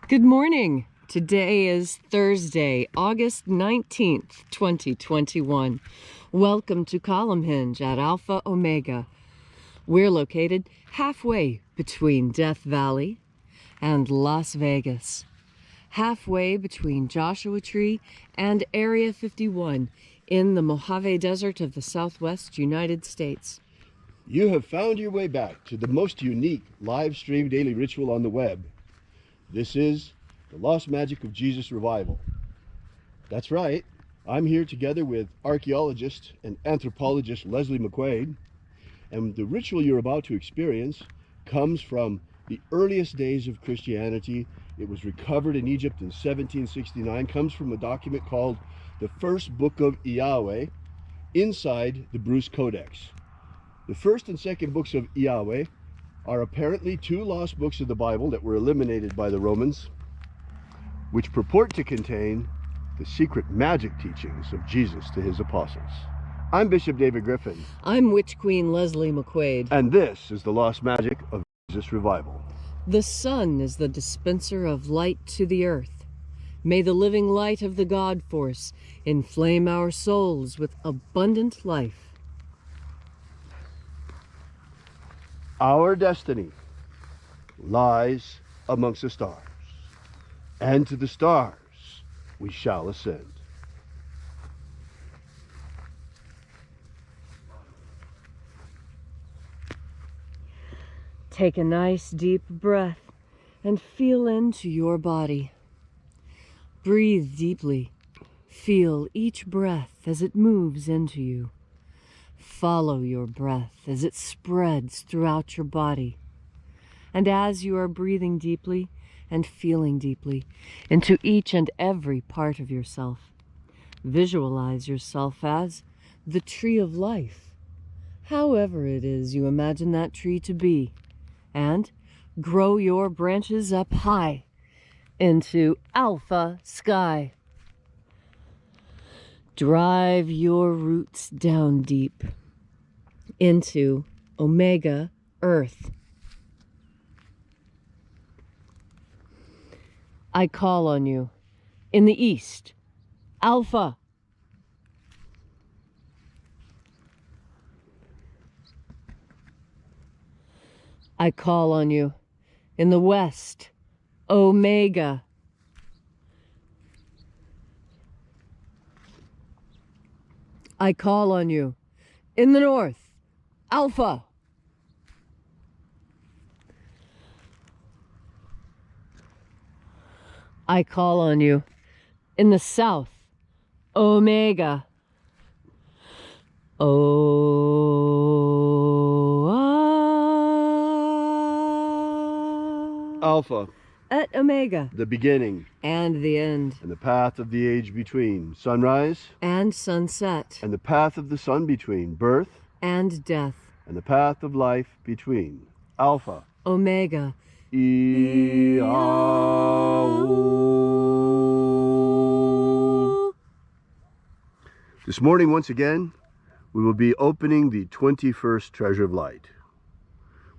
Good morning. Today is Thursday, August 19th, 2021. Welcome to Column Hinge at Alpha Omega. We're located halfway between Death Valley and Las Vegas. Halfway between Joshua Tree and Area 51 in the Mojave Desert of the Southwest United States. You have found your way back to the most unique live stream daily ritual on the web. This is the Lost Magic of Jesus Revival. That's right, I'm here together with archaeologist and anthropologist Leslie McQuade, and the ritual you're about to experience comes from the earliest days of Christianity. It was recovered in Egypt in 1769, comes from a document called the First Book of Yahweh inside the Bruce Codex. The first and second books of Yahweh are apparently two lost books of the Bible that were eliminated by the Romans, which purport to contain the secret magic teachings of Jesus to his apostles. I'm Bishop David Griffin. I'm Witch Queen Leslie McQuade. And this is the Lost Magic of Jesus Revival. The sun is the dispenser of light to the earth. May the living light of the God Force inflame our souls with abundant life. Our destiny lies amongst the stars, and to the stars we shall ascend. Take a nice deep breath and feel into your body. Breathe deeply. Feel each breath as it moves into you. Follow your breath as it spreads throughout your body. And as you are breathing deeply and feeling deeply into each and every part of yourself, visualize yourself as the tree of life, however it is you imagine that tree to be, and grow your branches up high into alpha sky. Drive your roots down deep into Omega Earth. I call on you in the east, Alpha. I call on you in the west, Omega. I call on you in the north, Alpha. I call on you in the south, Omega. Alpha, at Omega, the beginning and the end, and the path of the age between, sunrise and sunset, and the path of the sun between, birth and death, and the path of life between, Alpha, Omega. This morning, once again, we will be opening the 21st Treasure of Light.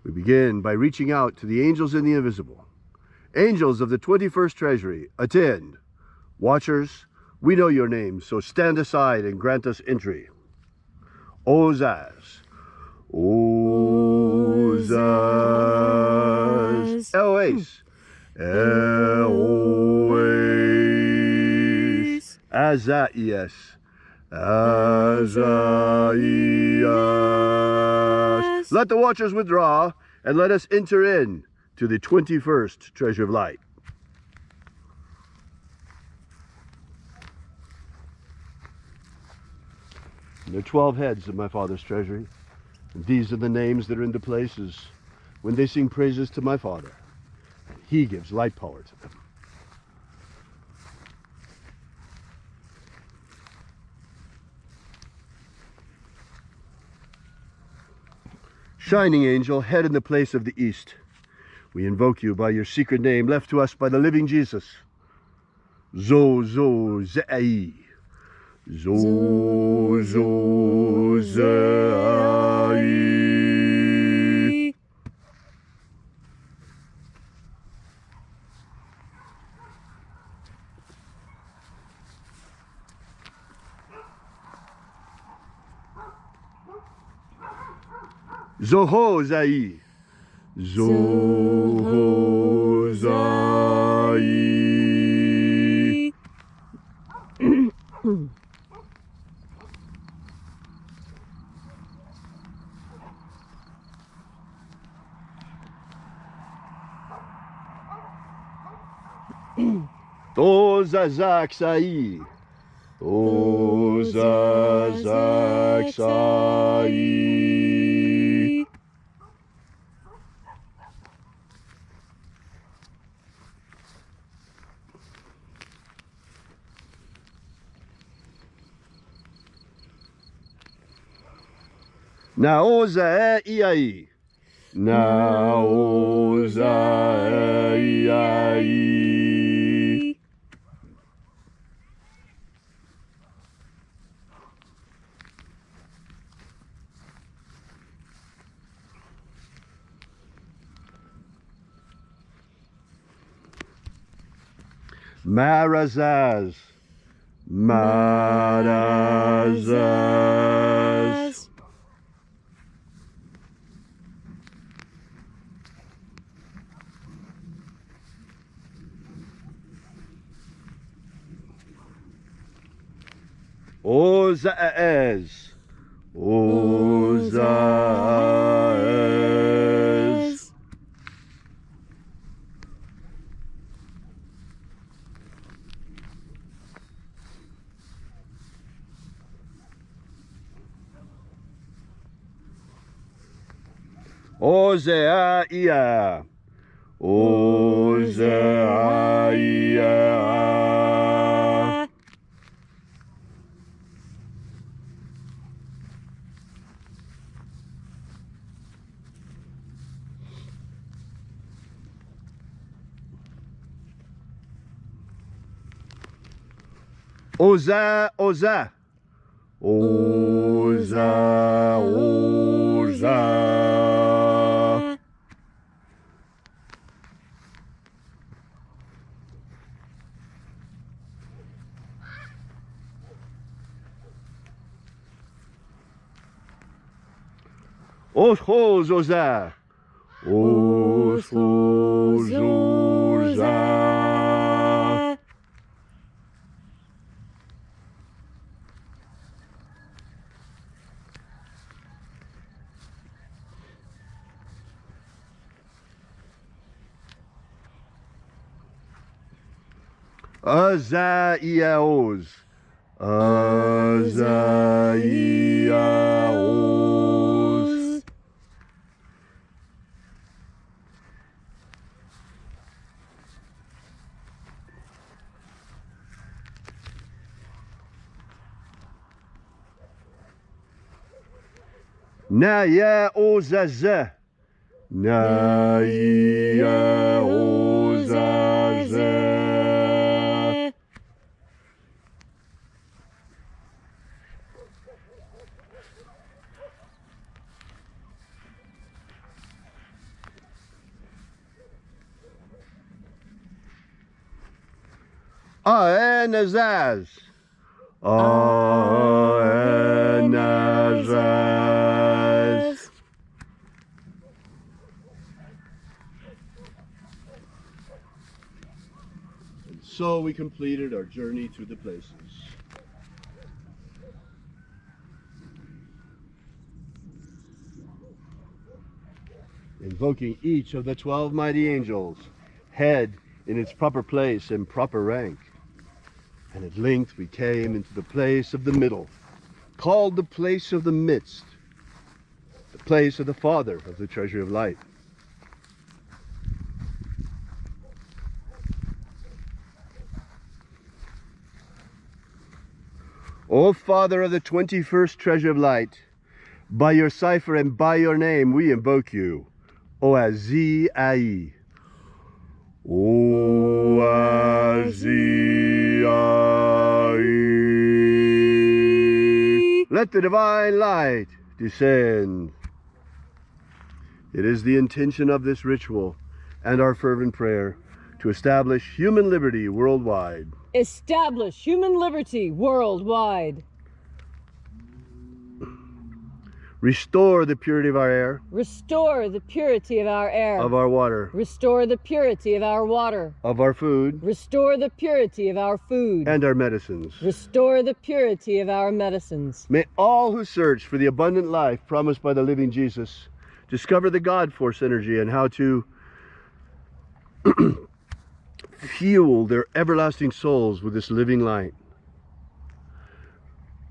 We begin by reaching out to the angels in the invisible. Angels of the 21st Treasury, attend. Watchers, we know your names, so stand aside and grant us entry. Ozaz. Ozaz. Eloise. Eloise. Azaias. Azaias. Let the watchers withdraw, and let us enter in to the 21st Treasure of Light. There are 12 heads of my Father's treasury, and these are the names that are in the places when they sing praises to my Father. He gives light power to them. Shining angel, head in the place of the east, we invoke you by your secret name left to us by the living Jesus. Zo-zo-zai. Zo-zo-zai. Zohozai. Zohozai. Ozazaksai. Ozazaksai. Naozaei. Naozaei. Marazaz. Marazaz. Ozaez. Ozaez. Ozeaia. Ozeaia. Oza, Oza. Oza, Oza. Oshos, Oza. Oshos, Oza. Azaiaos. Azaiaos. Naya Ozaza. Naya Ozaza. Aenazaz. Aenazaz. And so we completed our journey through the places. Invoking each of the 12 mighty angels, head in its proper place and proper rank. And at length we came into the place of the middle, called the place of the midst, the place of the Father of the treasure of light. O Father of the 21st treasure of light, by your cipher and by your name we invoke you, Oazi-ai. Oazi-ai. Let the divine light descend. It is the intention of this ritual and our fervent prayer to establish human liberty worldwide. Establish human liberty worldwide. Restore the purity of our air, Restore the purity of our air. of our water, Restore the purity of our water. of our food, Restore the purity of our food. and our medicines. Restore the purity of our medicines. May all who search for the abundant life promised by the living Jesus discover the God force energy and how to fuel their everlasting souls with this living light.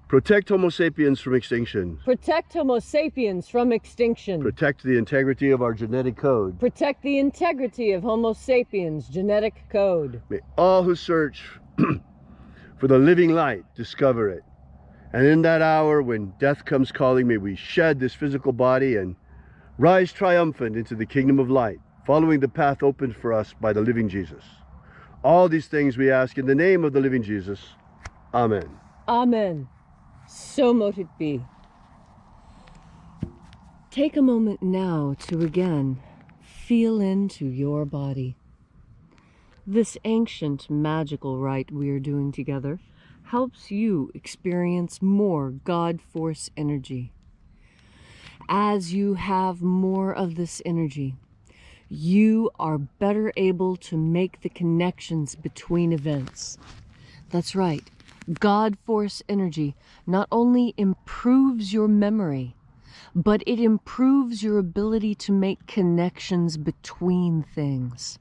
Protect Homo sapiens from extinction. Protect Homo sapiens from extinction. Protect the integrity of our genetic code. Protect the integrity of Homo sapiens' genetic code. May all who search for the living light discover it. And in that hour when death comes calling, may we shed this physical body and rise triumphant into the kingdom of light, following the path opened for us by the living Jesus. All these things we ask in the name of the living Jesus. Amen. Amen. So mote it be. Take a moment now to again feel into your body. This ancient magical rite we are doing together helps you experience more God force energy. As you have more of this energy, you are better able to make the connections between events. That's right. God force energy not only improves your memory, but it improves your ability to make connections between things.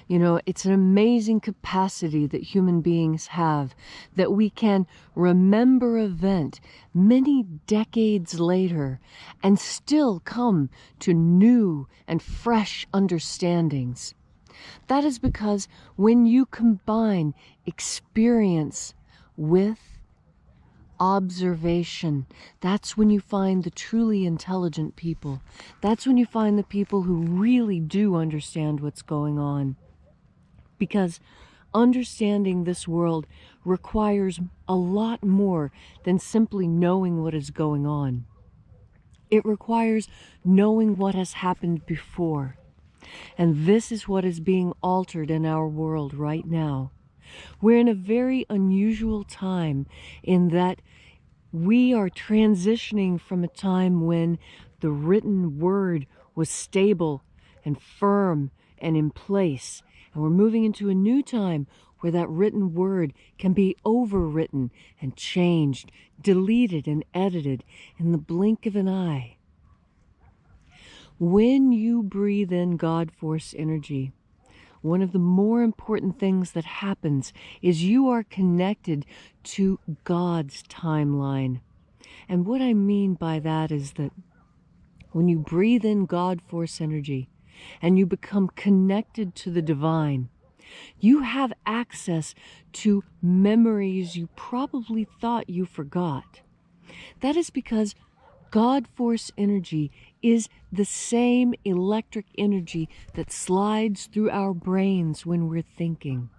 You know, it's an amazing capacity that human beings have, that we can remember an event many decades later and still come to new and fresh understandings. That is because when you combine experience with observation, that's when you find the truly intelligent people. That's when you find the people who really do understand what's going on. Because understanding this world requires a lot more than simply knowing what is going on. It requires knowing what has happened before. And this is what is being altered in our world right now. We're in a very unusual time in that we are transitioning from a time when the written word was stable and firm and in place. And we're moving into a new time where that written word can be overwritten and changed, deleted and edited in the blink of an eye. When you breathe in God force energy, one of the more important things that happens is you are connected to God's timeline. And what I mean by that is that when you breathe in God force energy and you become connected to the divine, you have access to memories you probably thought you forgot. That is because God force energy is the same electric energy that slides through our brains when we're thinking.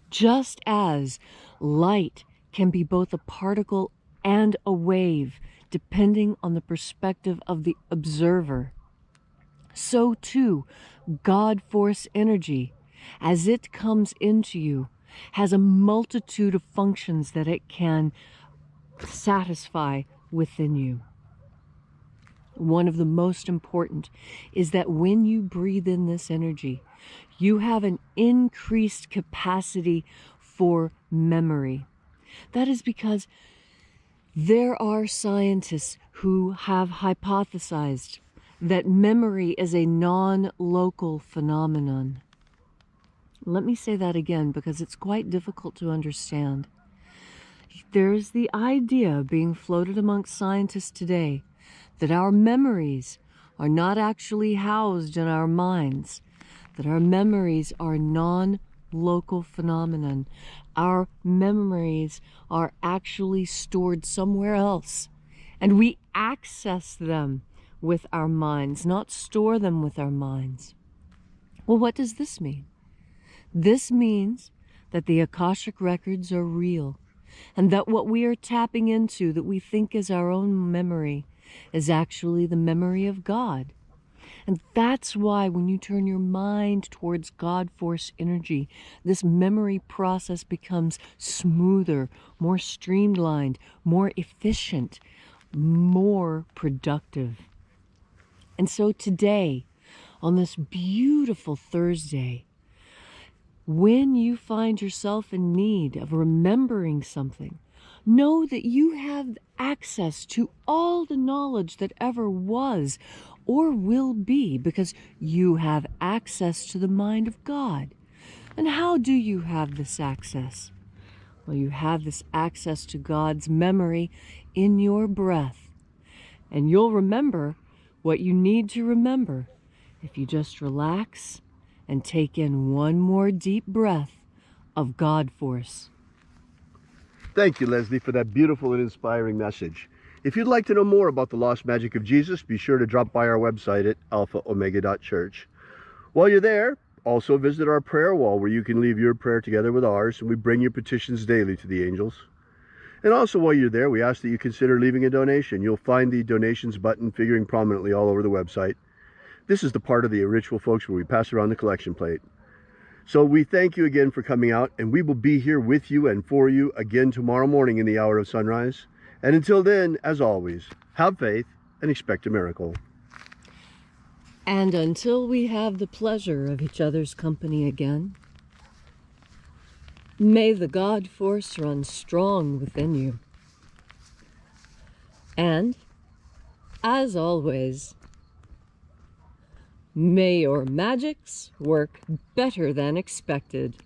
Just as light can be both a particle and a wave, depending on the perspective of the observer, so too God force energy, as it comes into you, has a multitude of functions that it can satisfy within you. One of the most important is that when you breathe in this energy, you have an increased capacity for memory. That is because there are scientists who have hypothesized that memory is a non-local phenomenon. Let me say that again because it's quite difficult to understand. There's the idea being floated amongst scientists today that our memories are not actually housed in our minds, that our memories are non-local phenomenon. Our memories are actually stored somewhere else, and we access them with our minds, not store them with our minds. Well, what does this mean? This means that the Akashic records are real, and that what we are tapping into that we think is our own memory is actually the memory of God. And that's why when you turn your mind towards God force energy, this memory process becomes smoother, more streamlined, more efficient. more productive. And so today, on this beautiful Thursday, when you find yourself in need of remembering something, know that you have access to all the knowledge that ever was or will be, because you have access to the mind of God. And how do you have this access? Well, you have this access to God's memory in your breath. And you'll remember what you need to remember if you just relax and take in one more deep breath of God force. Thank you, Leslie, for that beautiful and inspiring message. If you'd like to know more about the lost magic of Jesus, be sure to drop by our website at alphaomega.church. While you're there, also visit our prayer wall, where you can leave your prayer together with ours, and we bring your petitions daily to the angels. And also, while you're there, we ask that you consider leaving a donation. You'll find the donations button figuring prominently all over the website. This is the part of the ritual, folks, where we pass around the collection plate. So we thank you again for coming out, and we will be here with you and for you again tomorrow morning in the hour of sunrise. And until then, as always, have faith and expect a miracle. And until we have the pleasure of each other's company again, may the God force run strong within you. And, as always, may your magics work better than expected.